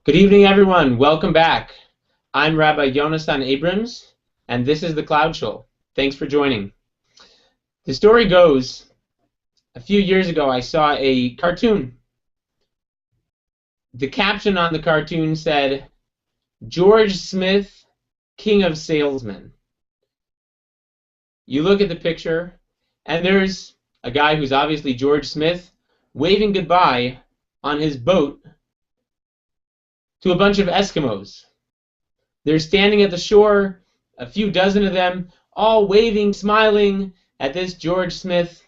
Good evening, everyone. Welcome back. I'm Rabbi Yonasan Abrams, and this is The Cloud Show. Thanks for joining. The story goes, a few years ago I saw a cartoon. The caption on the cartoon said, George Smith, King of Salesmen. You look at the picture, and there's a guy who's obviously George Smith waving goodbye on his boat to a bunch of Eskimos. They're standing at the shore, a few dozen of them, all waving, smiling at this George Smith.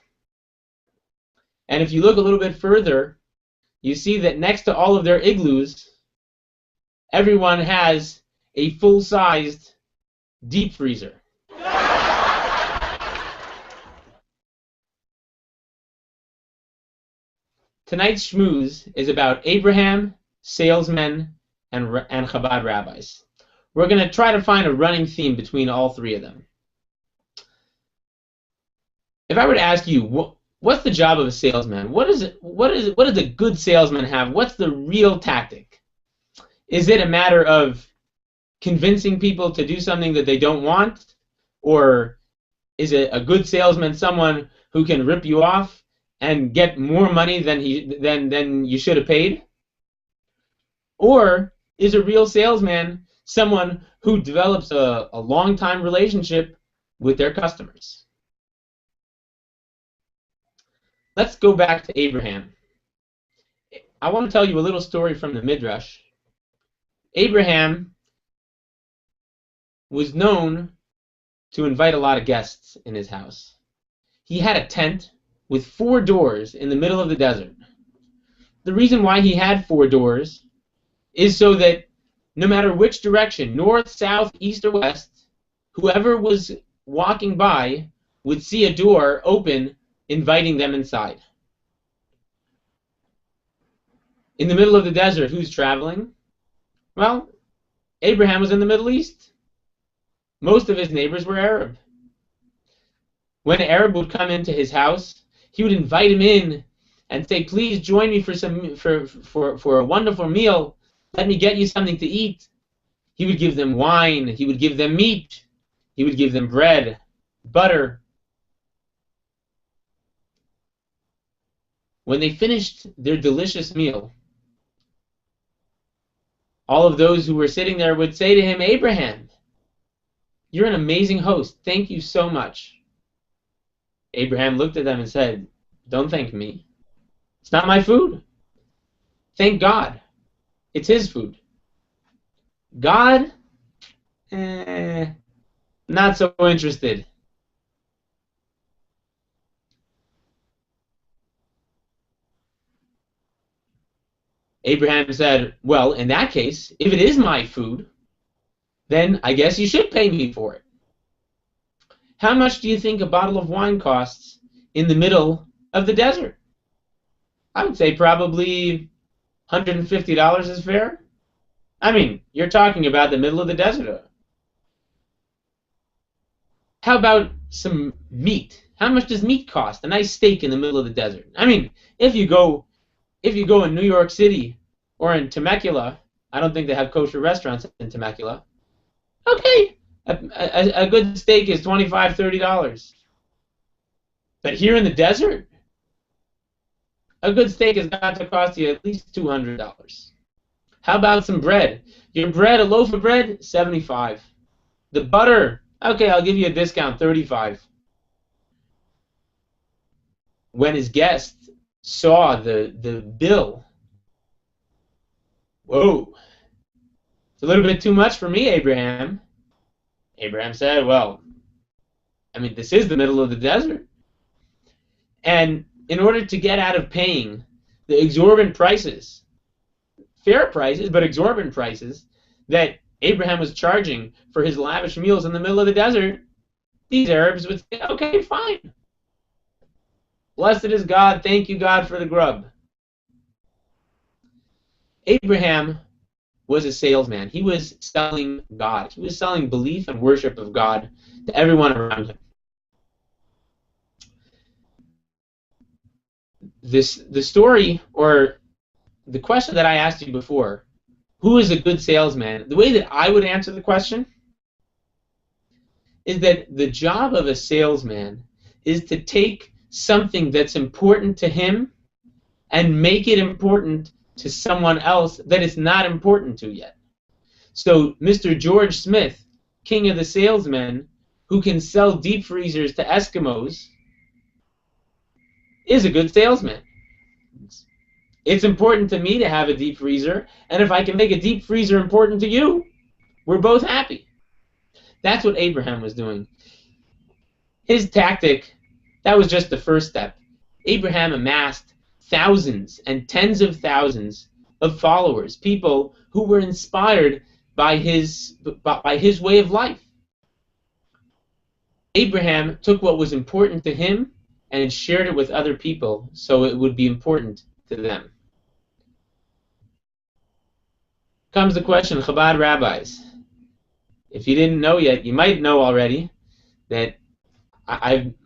And if you look a little bit further, you see that next to all of their igloos, everyone has a full-sized deep freezer. Tonight's schmooze is about Abraham, salesmen, and Chabad Rabbis. We're going to try to find a running theme between all three of them. If I were to ask you, what's the job of a salesman? What does a good salesman have? What's the real tactic? Is it a matter of convincing people to do something that they don't want? Or is it a good salesman someone who can rip you off and get more money than you should have paid? Or is a real salesman someone who develops a long-time relationship with their customers? Let's go back to Abraham. I want to tell you a little story from the Midrash. Abraham was known to invite a lot of guests in his house. He had a tent with 4 doors in the middle of the desert. The reason why he had 4 doors is so that no matter which direction, north, south, east, or west, whoever was walking by would see a door open, inviting them inside. In the middle of the desert, who's traveling? Well, Abraham was in the Middle East. Most of his neighbors were Arab. When an Arab would come into his house, he would invite him in and say, please join me for a wonderful meal. Let me get you something to eat. He would give them wine. He would give them meat. He would give them bread, butter. When they finished their delicious meal, all of those who were sitting there would say to him, Abraham, you're an amazing host. Thank you so much. Abraham looked at them and said, don't thank me. It's not my food. Thank God. It's his food. God, not so interested. Abraham said, well, in that case, if it is my food, then I guess you should pay me for it. How much do you think a bottle of wine costs in the middle of the desert? I would say probably $150 is fair. I mean, you're talking about the middle of the desert. How about some meat? How much does meat cost? A nice steak in the middle of the desert. I mean, if you go in New York City or in Temecula, I don't think they have kosher restaurants in Temecula. Okay, a good steak is $25, $30. But here in the desert, a good steak has got to cost you at least $200. How about some bread? Your bread, a loaf of bread, $75. The butter, okay, I'll give you a discount, $35. When his guest saw the bill, whoa, it's a little bit too much for me, Abraham. Abraham said, well, I mean, this is the middle of the desert. And in order to get out of paying the exorbitant prices, fair prices, but exorbitant prices, that Abraham was charging for his lavish meals in the middle of the desert, these Arabs would say, okay, fine. Blessed is God, thank you, God, for the grub. Abraham was a salesman. He was selling God. He was selling belief and worship of God to everyone around him. The story, or the question that I asked you before, who is a good salesman? The way that I would answer the question is that the job of a salesman is to take something that's important to him and make it important to someone else that it's not important to yet. So Mr. George Smith, king of the salesmen, who can sell deep freezers to Eskimos, is a good salesman. It's important to me to have a deep freezer, and if I can make a deep freezer important to you, we're both happy. That's what Abraham was doing. His tactic, that was just the first step. Abraham amassed thousands and tens of thousands of followers, people who were inspired by his way of life. Abraham took what was important to him and shared it with other people so it would be important to them. Comes the question, Chabad Rabbis. If you didn't know yet, you might know already that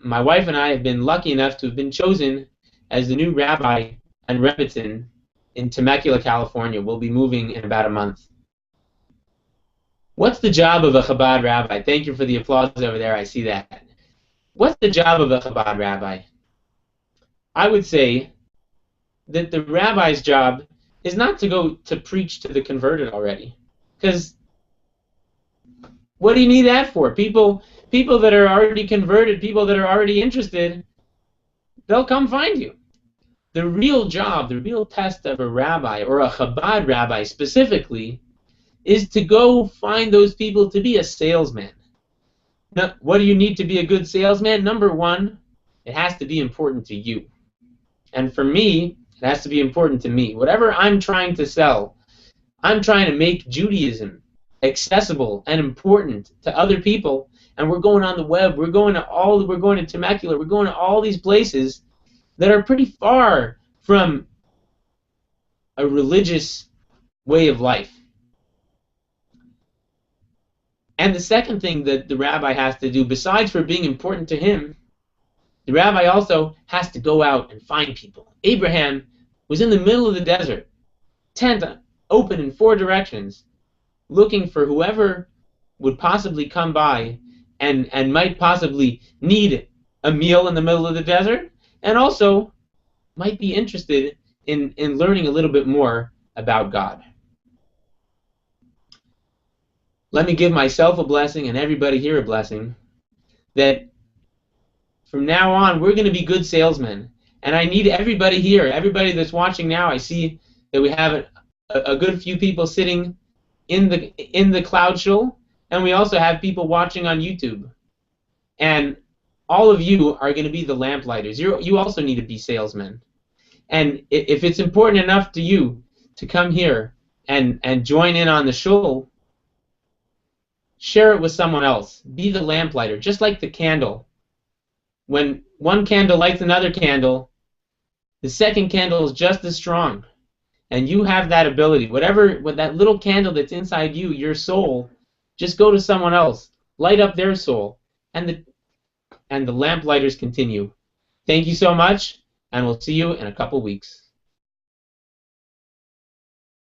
my wife and I have been lucky enough to have been chosen as the new rabbi and rebbitzin in Temecula, California. We'll be moving in about a month. What's the job of a Chabad rabbi? Thank you for the applause over there. I see that. What's the job of a Chabad rabbi? I would say that the rabbi's job is not to go to preach to the converted already. Because what do you need that for? People that are already converted, people that are already interested, they'll come find you. The real job, the real test of a rabbi, or a Chabad rabbi specifically, is to go find those people to be a salesman. Now, what do you need to be a good salesman? Number one, it has to be important to you. And for me, it has to be important to me. Whatever I'm trying to sell, I'm trying to make Judaism accessible and important to other people. And we're going on the web, we're going to Temecula, we're going to all these places that are pretty far from a religious way of life. And the second thing that the rabbi has to do, besides for being important to him, the rabbi also has to go out and find people. Abraham was in the middle of the desert, tent open in 4 directions, looking for whoever would possibly come by and might possibly need a meal in the middle of the desert, and also might be interested in learning a little bit more about God. Let me give myself a blessing and everybody here a blessing that from now on we're going to be good salesmen. And I need everybody here, everybody that's watching now. I see that we have a good few people sitting in the cloud show, and we also have people watching on YouTube. And all of you are going to be the lamplighters. You also need to be salesmen. And if it's important enough to you to come here and join in on the show, share it with someone else. Be the lamplighter, just like the candle. When one candle lights another candle, the second candle is just as strong. And you have that ability. With that little candle that's inside you, your soul, just go to someone else. Light up their soul. And the lamplighters continue. Thank you so much, and we'll see you in a couple weeks.